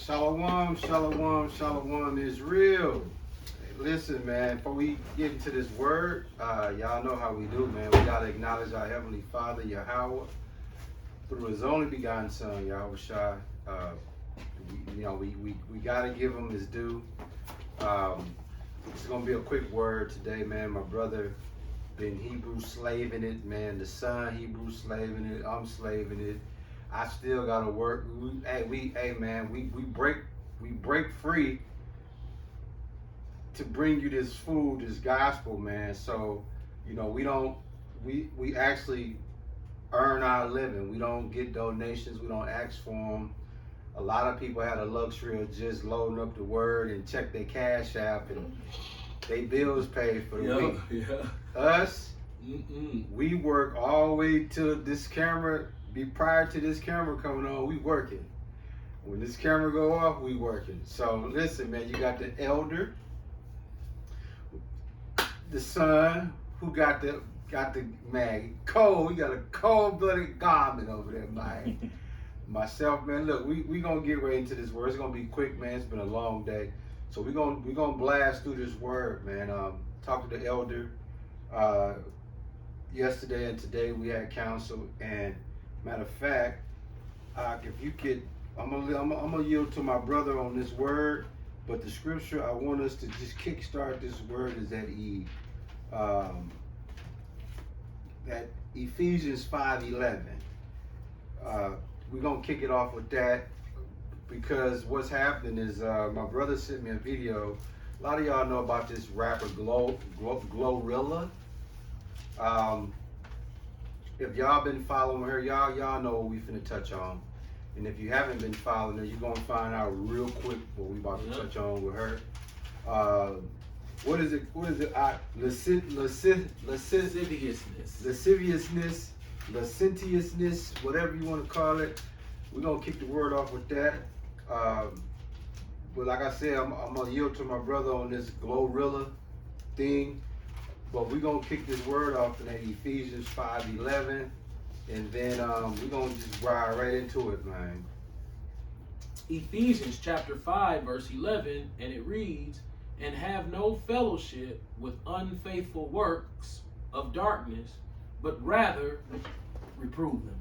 Shalom, shalom, shalom is real. Listen, man, before we get into this word, y'all know how we do, man. We got to acknowledge our Heavenly Father, Yahweh, through His only begotten Son, Yahweh Shai. We got to give Him His due. It's going to be a quick word today, man. My brother been Hebrew slaving it, man. The son Hebrew slaving it. I'm slaving it. I still got to work. We break free to bring you this food, this gospel, man. So, we actually earn our living. We don't get donations. We don't ask for them. A lot of people had the luxury of just loading up the word and check their cash app and they bills paid for the week. Yeah. Us, we work all the way till this camera, prior to this camera coming on, we working. When this camera go off, we working. So listen, man, you got the elder, the son, who got the man, cold. We got a cold-blooded garment over there, man. Myself, man, look, we gonna get right into this word. It's gonna be quick, man. It's been a long day. So we gonna blast through this word, man. Talk to the elder. Yesterday and today we had counsel, and matter of fact, if you could, I'm gonna yield to my brother on this word, but the scripture I want us to just kickstart this word is that Ephesians 5:11. We're gonna kick it off with that because what's happening is my brother sent me a video. A lot of y'all know about this rapper Glorilla. If y'all been following her, y'all know what we finna touch on. And if you haven't been following her, you're gonna find out real quick what we about to touch on with her. What is it? Lasciviousness, whatever you want to call it. We're gonna kick the word off with that. But like I said, I'm gonna yield to my brother on this Glorilla thing. But we're gonna kick this word off in that Ephesians 5:11, and then we're gonna just ride right into it, man. Ephesians chapter 5, verse 11, and it reads, "And have no fellowship with unfaithful works of darkness, but rather reprove them."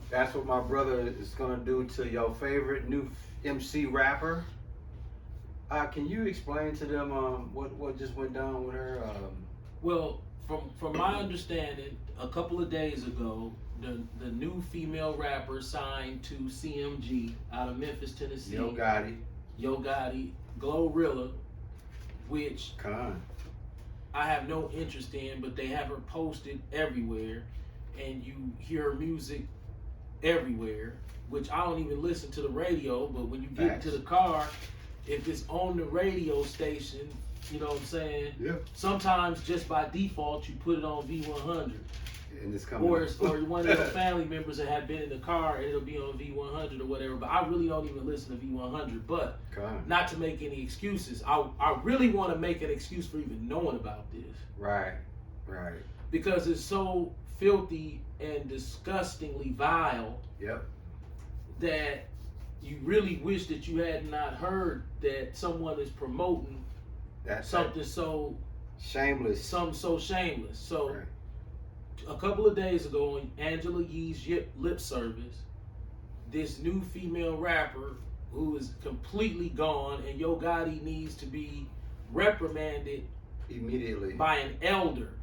That's what my brother is gonna do to your favorite new MC rapper. Can you explain to them what just went down with her? Well, from my understanding, a couple of days ago, the new female rapper signed to CMG out of Memphis, Tennessee. Yo Gotti, Glorilla, which Con. I have no interest in, but they have her posted everywhere, and you hear her music everywhere, which I don't even listen to the radio, but when you get into the car, if it's on the radio station, you know what I'm saying? Yeah. Sometimes just by default, you put it on V100. And it's coming or one of your family members that have been in the car, and it'll be on V100 or whatever. But I really don't even listen to V100. But not to make any excuses. I really want to make an excuse for even knowing about this. Right. Because it's so filthy and disgustingly vile. Yep. That you really wish that you had not heard that someone is promoting something so shameless. Something so shameless. So a couple of days ago on Angela Yee's lip service, this new female rapper who is completely gone, and Yo Gotti needs to be reprimanded immediately by an elder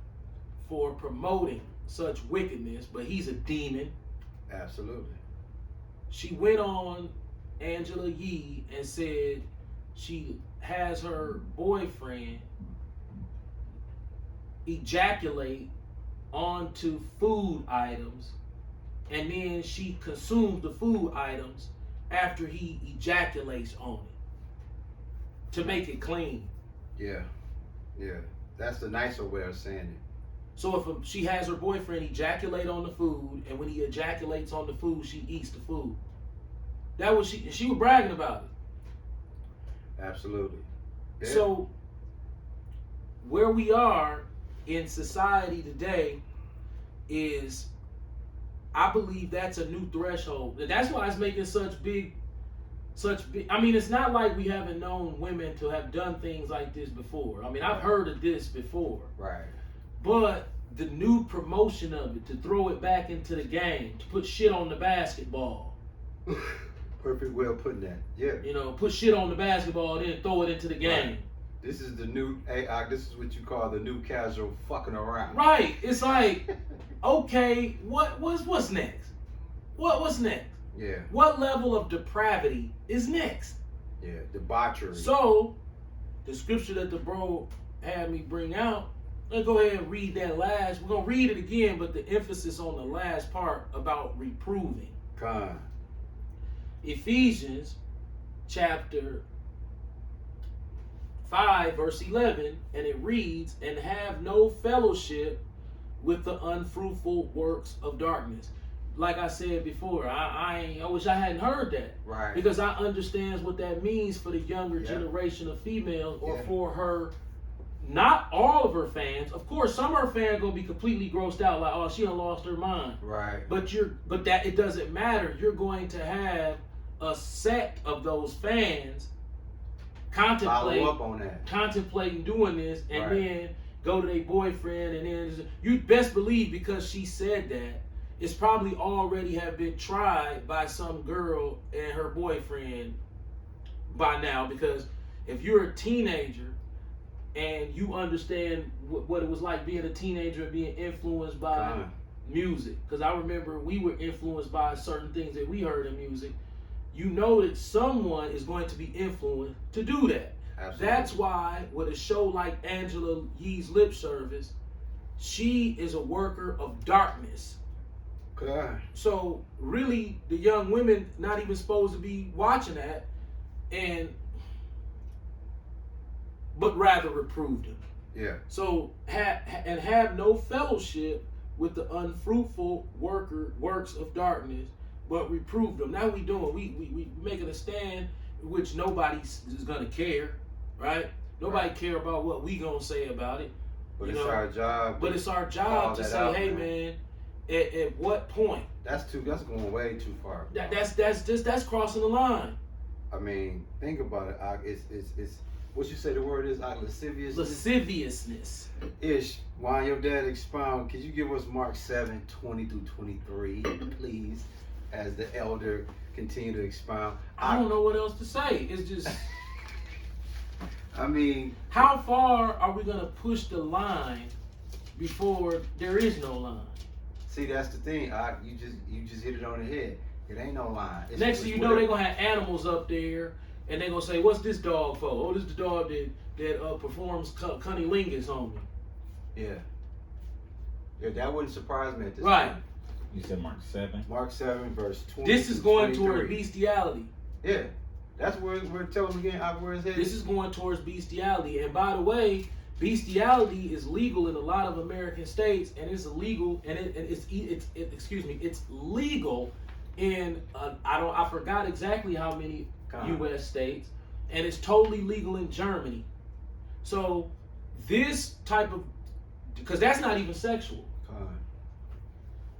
for promoting such wickedness, but he's a demon. Absolutely. She went on Angela Yee and said she has her boyfriend ejaculate onto food items, and then she consumes the food items after he ejaculates on it to make it clean. Yeah. That's the nicer way of saying it. So if she has her boyfriend ejaculate on the food, and when he ejaculates on the food, she eats the food. That was she was bragging about it. Absolutely. Yeah. So where we are in society today is, I believe that's a new threshold. That's why it's making such big I mean, it's not like we haven't known women to have done things like this before. I mean, I've heard of this before. Right. But the new promotion of it, to throw it back into the game, to put shit on the basketball. Perfect way of putting that. Yeah. You know, put shit on the basketball, then throw it into the game. Right. This is the new AI. This is what you call the new casual fucking around. Right. It's like, okay, what's next? What's next? Yeah. What level of depravity is next? Yeah. Debauchery. So, the scripture that the bro had me bring out, let's go ahead and read that last. We're gonna read it again, but the emphasis on the last part about reproving. Con. Ephesians chapter 5 verse 11, and it reads, and have no fellowship with the unfruitful works of darkness. Like I said before, I wish I hadn't heard that. Right. Because I understand what that means for the younger generation of females, or for her, not all of her fans. Of course, some of her fans gonna be completely grossed out, like, oh, she done lost her mind. Right. But that it doesn't matter. You're going to have a sect of those fans contemplating doing this, and then go to their boyfriend, and then you best believe, because she said that, it's probably already have been tried by some girl and her boyfriend by now. Because if you're a teenager and you understand what it was like being a teenager and being influenced by music, because I remember we were influenced by certain things that we heard in music, you know that someone is going to be influenced to do that. Absolutely. That's why with a show like Angela Yee's Lip Service, she is a worker of darkness. God. So really, the young women not even supposed to be watching that, but rather reprove them. Yeah. So have no fellowship with the unfruitful works of darkness, but reprove them. Now we making a stand, which nobody is gonna care, right? Nobody care about what we gonna say about it. But it's our job. But it's our job to say, hey man, at what point? That's going way too far. That's crossing the line. I mean, think about it. It's what you say the word is, lasciviousness. Lasciviousness. Ish. While your dad expound, could you give us Mark 7:20-23, please, as the elder continue to expound? I don't know what else to say. It's just. I mean, how far are we gonna push the line before there is no line? See, that's the thing. You just hit it on the head. It ain't no line. Next thing you know, they're gonna have animals up there, and they're gonna say, "What's this dog for?" Oh, this is the dog that performs cunnilingus on me. Yeah, that wouldn't surprise me at this right. point. You said Mark 7. Mark 7 verse 20. This is going toward bestiality. Yeah, that's where we're telling again where it's headed. This is going towards bestiality, and by the way, bestiality is legal in a lot of American states, and it's illegal, and it's legal in I forgot exactly how many U.S. states, and it's totally legal in Germany. So this type of, because that's not even sexual.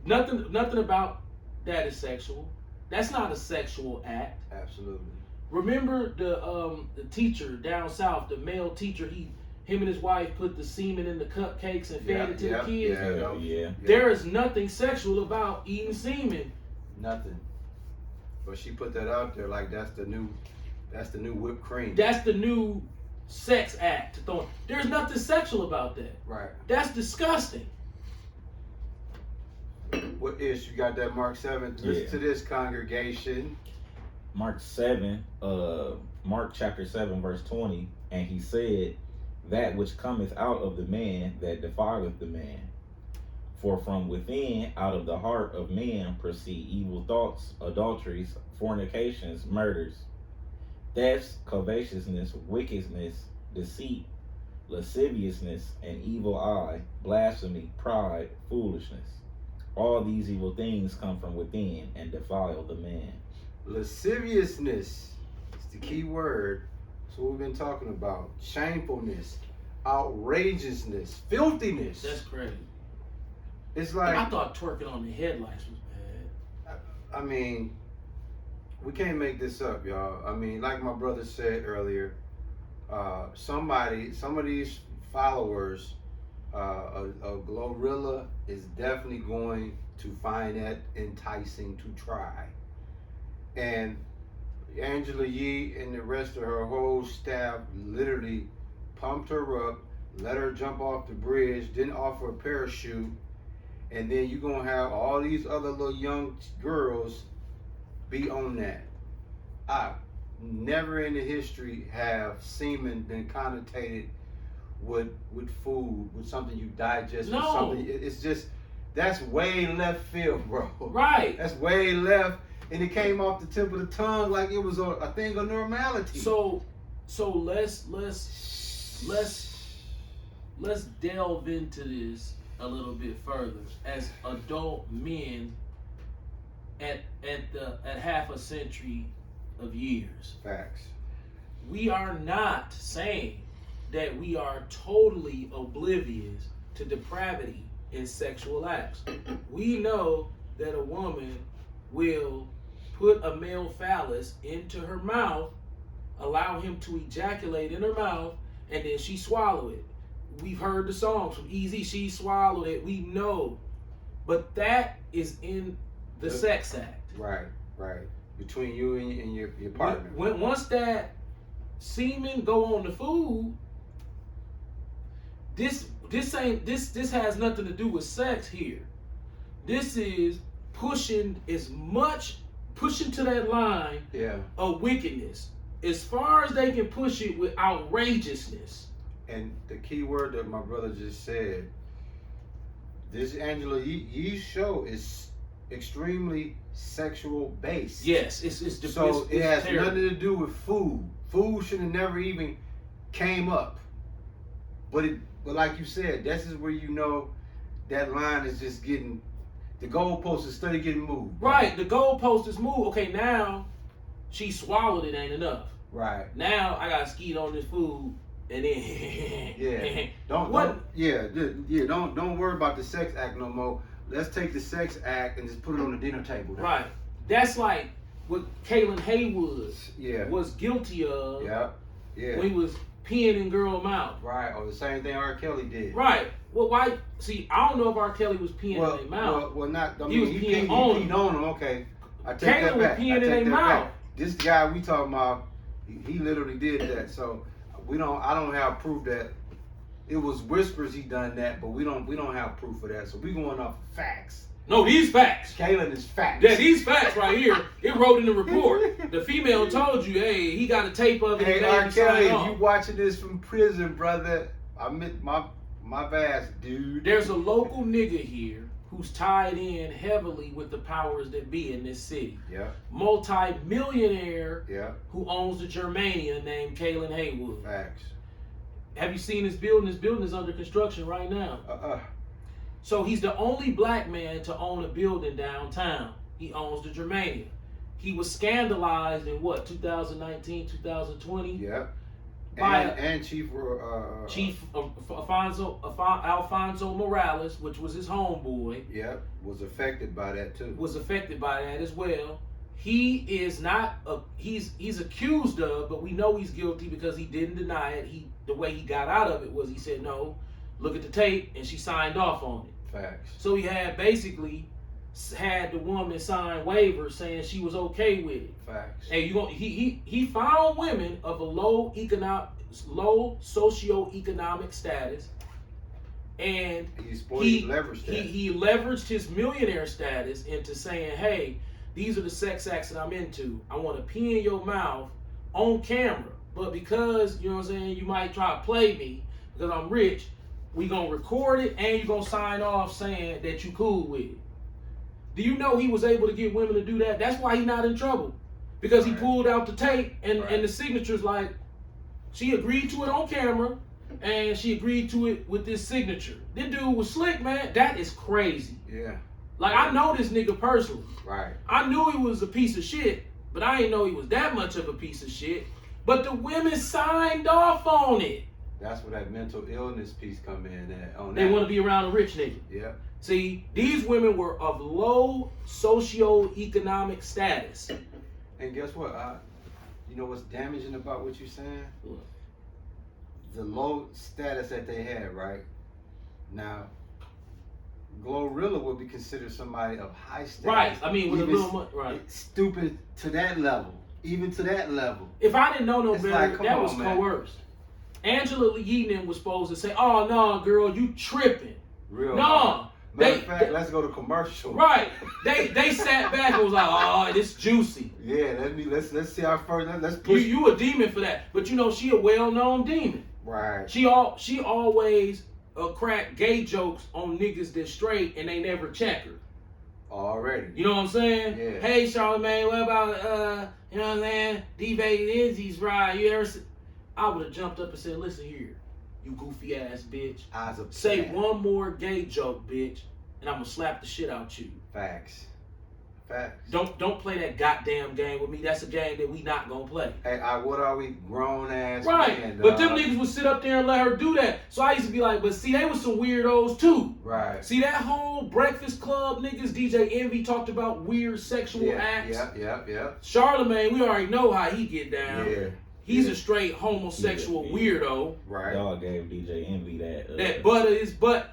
Nothing about that is sexual. That's not a sexual act. Absolutely. Remember the teacher down south, the male teacher, him and his wife put the semen in the cupcakes and fed it to the kids. Yeah. There is nothing sexual about eating semen. Nothing. But she put that out there like that's the new whipped cream. That's the new sex act. There's nothing sexual about that. Right. That's disgusting. What is you got that Mark 7? Listen to this, congregation. Mark chapter 7 verse 20, and he said, that which cometh out of the man that defileth the man. For from within, out of the heart of man, proceed evil thoughts, adulteries, fornications, murders, thefts, covetousness, wickedness, deceit, lasciviousness, an evil eye, blasphemy, pride, foolishness. All these evil things come from within and defile the man. Lasciviousness is the key word. That's what we've been talking about. Shamefulness, outrageousness, filthiness. That's crazy. It's like, I thought twerking on the headlights was bad. I mean, we can't make this up, y'all. I mean, like my brother said earlier, some of these followers, a Glorilla is definitely going to find that enticing to try. And Angela Yee and the rest of her whole staff literally pumped her up, let her jump off the bridge, didn't offer a parachute, and then you're gonna have all these other little young girls be on that. I never in the history have semen been connotated with food, with something you digest, with No. something. It's just, that's way left field, bro. Right. That's way left, and it came off the tip of the tongue like it was a thing of normality. So let's delve into this a little bit further. As adult men at half a century of years, Facts. we are not saying that we are totally oblivious to depravity in sexual acts. We know that a woman will put a male phallus into her mouth, allow him to ejaculate in her mouth, and then she swallow it. We've heard the songs from Easy, she swallowed it. We know. But that is in the sex act. Right. Between you and your partner. Once that semen go on the Mm-hmm. food, this has nothing to do with sex here. This is pushing to that line of wickedness. As far as they can push it with outrageousness. And the key word that my brother just said, this Angela Yee's show is extremely sexual based. Yes, it has terrible. nothing to do with food. Food should have never even came up. But like you said, this is where you know that line is just getting, the goalpost is steady getting moved. Right, the goalpost is moved. Okay, now she swallowed it, ain't enough. Right. Now I gotta skeet on this food and then don't worry about the sex act no more. Let's take the sex act and just put it on the dinner table. Now. Right. That's like what Kaylin Haywood was guilty of. Yeah. When he was peeing in girl mouth. Right. Or the same thing R. Kelly did. Right. Well, why? See, I don't know if R. Kelly was peeing in their mouth. Well, not. I he mean, was peeing on them. Okay. I take that Kaylin back. was peeing in their mouth. This guy we talking about, he literally did that. So I don't have proof that it was whispers he done that, but we don't have proof of that. So we going off facts. No, these facts. Kaylin is facts. Yeah, these facts right here. It wrote in the report. The female told you, hey, he got a tape of it. Hey, R. Kelly, if you watching this from prison, brother, I meant my vast dude. There's a local nigga here who's tied in heavily with the powers that be in this city. Yeah. Multi-millionaire. Yeah. Who owns the Germania named Kaylin Haywood. Facts. Have you seen this building? This building is under construction right now. So he's the only black man to own a building downtown. He owns the Germania. He was scandalized in what, 2019, 2020? Yeah. By Chief Alfonso Morales, which was his homeboy. Yeah, was affected by that too. Was affected by that as well. He is not he's accused of, but we know he's guilty because he didn't deny it. The way he got out of it was he said, no, look at the tape, and she signed off on it. Facts. So he had basically had the woman sign waivers saying she was okay with it. Facts. Hey, he found women of a low socioeconomic status, and he leveraged his millionaire status into saying, hey, these are the sex acts that I'm into. I want to pee in your mouth on camera. But because, you know what I'm saying, you might try to play me because I'm rich, we going to record it and you're going to sign off saying that you cool with it. Do you know he was able to get women to do that? That's why he's not in trouble. Because he pulled out the tape and the signature's like, she agreed to it on camera and she agreed to it with this signature. This dude was slick, man. That is crazy. Yeah. Like, I know this nigga personally. Right. I knew he was a piece of shit, but I didn't know he was that much of a piece of shit. But the women signed off on it. That's where that mental illness piece come in. They want to be around a rich nigga. Yeah. See, these women were of low socioeconomic status. And guess what? You know what's damaging about what you're saying? What? The low status that they had, right? Now, Glorilla would be considered somebody of high status. Right. I mean, with a Even little money. Right. Stupid to that level. Even to that level. If I didn't know no It's better, like, come that on, was man. coerced. Angela Yee was supposed to say, "Oh no, girl, you tripping." Real. No. Matter of fact, let's go to commercial. Right. They sat back and was like, "Oh, this juicy." Yeah, let's see our first. Let's push. You a demon for that, but you know she a well-known demon. Right. She always crack gay jokes on niggas that straight and they never check her. Already. You know what I'm saying? Yeah. Hey Charlamagne, what about you know what I'm saying? D-Bay Izzy's ride. You ever? I would have jumped up and said, "Listen here, you goofy ass bitch. Eyes of Say cat. one more gay joke, bitch, and I'm gonna slap the shit out you." Facts. Facts. Don't play that goddamn game with me. That's a game that we not gonna play. Hey, what are we, grown ass Right. men, But them dog. niggas would sit up there and let her do that. So I used to be like, but see, they was some weirdos too. Right. See that whole Breakfast Club niggas, DJ Envy talked about weird sexual acts. Yeah. Charlamagne, we already know how he get down. Yeah. He's a straight homosexual weirdo. Right. Y'all gave DJ Envy that. That butter is butt.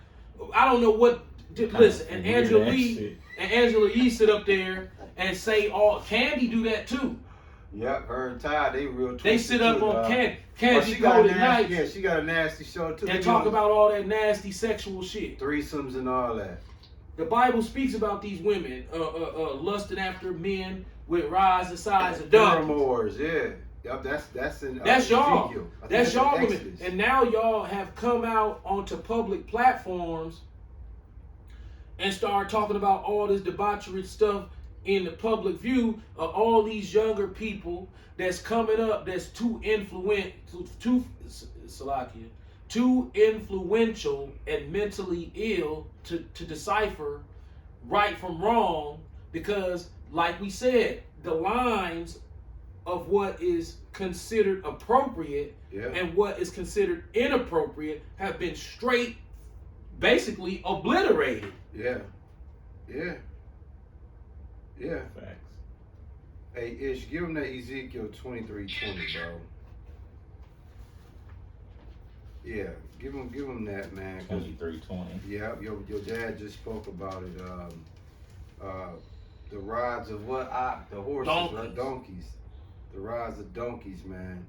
I don't know what. Listen, and Angela Yee sit up there and say all. Candy do that too. Yep, her and Ty, they real twisted. They sit up too, on dog. Candy got a Coated nasty, Nights yeah, she got a nasty show too. and They talk doing about all that nasty sexual shit. threesomes and all that. The Bible speaks about these women lusting after men with rise and size of donkeys. Paramours, yeah. Yep, that's in That's y'all. Ezekiel. I think That's y'all in women. Exodus. And now y'all have come out onto public platforms and start talking about all this debauchery stuff in the public view of all these younger people that's coming up that's too influential and mentally ill to decipher right from wrong, because like we said, the lines of what is considered appropriate and what is considered inappropriate have been straight basically obliterated. Yeah. Facts. Hey, Ish, give him that Ezekiel 23:20, bro. Yeah, give him that, man. 23:20. Yeah, your dad just spoke about it. The rods of what? The horses, donkeys. The rods of donkeys, man.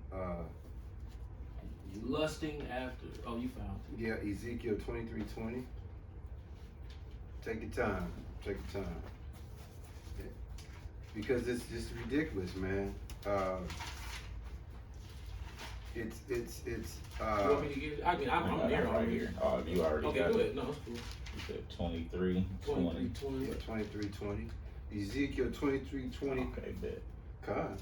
Lusting after. Oh, you found it. Yeah, Ezekiel 23:20. Take your time. Yeah. Because it's just ridiculous, man. It's. You want me to get it? I mean, I'm there right here. Oh, you already Okay, got go it. ahead. No, it's cool. You said 23:20. 23:20. Yeah, 23:20. Ezekiel 23:20. Okay, bet. God.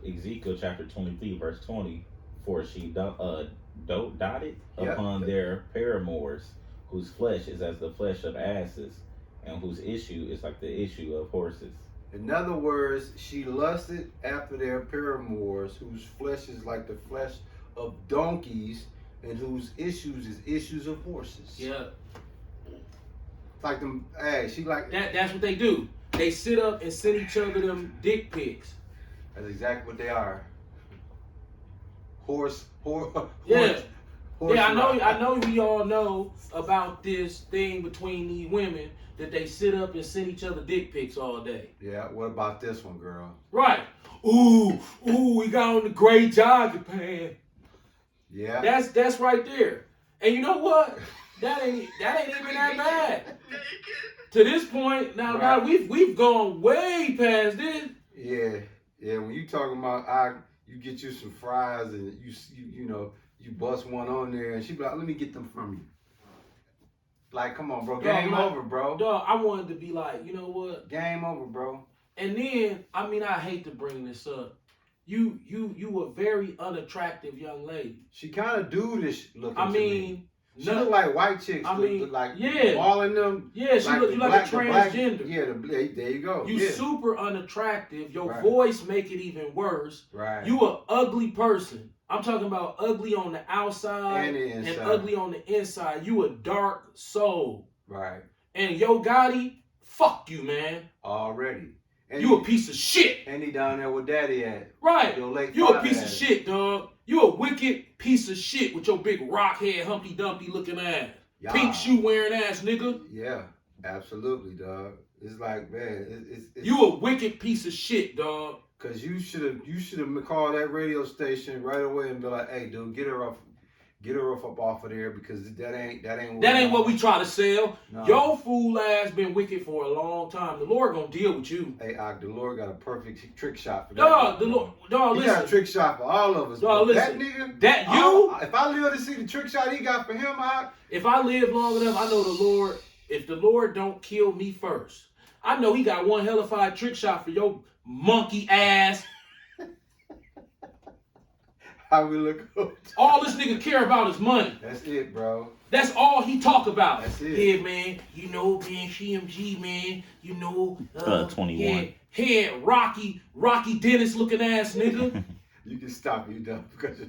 Ezekiel chapter 23 verse 20. For she dotted Yep. upon their paramours, whose flesh is as the flesh of asses, and whose issue is like the issue of horses. In other words, she lusted after their paramours, whose flesh is like the flesh of donkeys, and whose issues is issues of horses. Yeah. Like them. Hey, she like. That's what they do. They sit up and send each other them dick pics. That's exactly what they are. Horse. Yeah. Yeah, I ride. know we all know about this thing between these women that they sit up and send each other dick pics all day. Yeah, what about this one, girl? Right. Ooh, we got on the gray jogging pants. Yeah. That's right there. And you know what? That ain't even that bad. To this point, now we've gone way past this. Yeah. When you talking about you get you some fries and you bust one on there and she be like, let me get them from you. Like, come on, bro. Game over, bro. Dog, I wanted to be like, you know what? Game over, bro. And then, I mean, I hate to bring this up. You a very unattractive young lady. She kind of dude-ish looking. I to mean, me. She look like white chicks. I mean, like yeah. all in them. Yeah, she look like a transgender. There you go. You super unattractive. Your Right. voice make it even worse. Right. You a ugly person. I'm talking about ugly on the outside And the inside. and ugly on the inside. You a dark soul. Right. And Yo Gotti, fuck you, man. Already. You a piece of shit. And he down there with daddy at. Right. Your late You a father piece at. of shit, dog. You a wicked piece of shit with your big rock head, Humpty Dumpty looking ass. Yeah. Pink shoe wearing ass nigga. Yeah, absolutely, dog. It's like, man, it's You a wicked piece of shit, dog. Cause you should have called that radio station right away and be like, hey, dude, get her up off of there because that ain't what we try to sell. No. Your fool ass been wicked for a long time. The Lord gonna deal with you. Hey, the Lord got a perfect trick shot for that. Dog, the Lord, dog, he listen. got a trick shot for all of us. Dog, that listen. nigga, That you? if I live to see the trick shot he got for him, if I live long enough, I know the Lord. If the Lord don't kill me first, I know he got one hellified trick shot for your monkey ass. How we look good. All this nigga care about is money. That's it, bro. That's all he talk about. That's it. Yeah, man. You know, man, CMG, man. You know, 21. Head Rocky Dennis looking ass nigga. You can stop me, though, because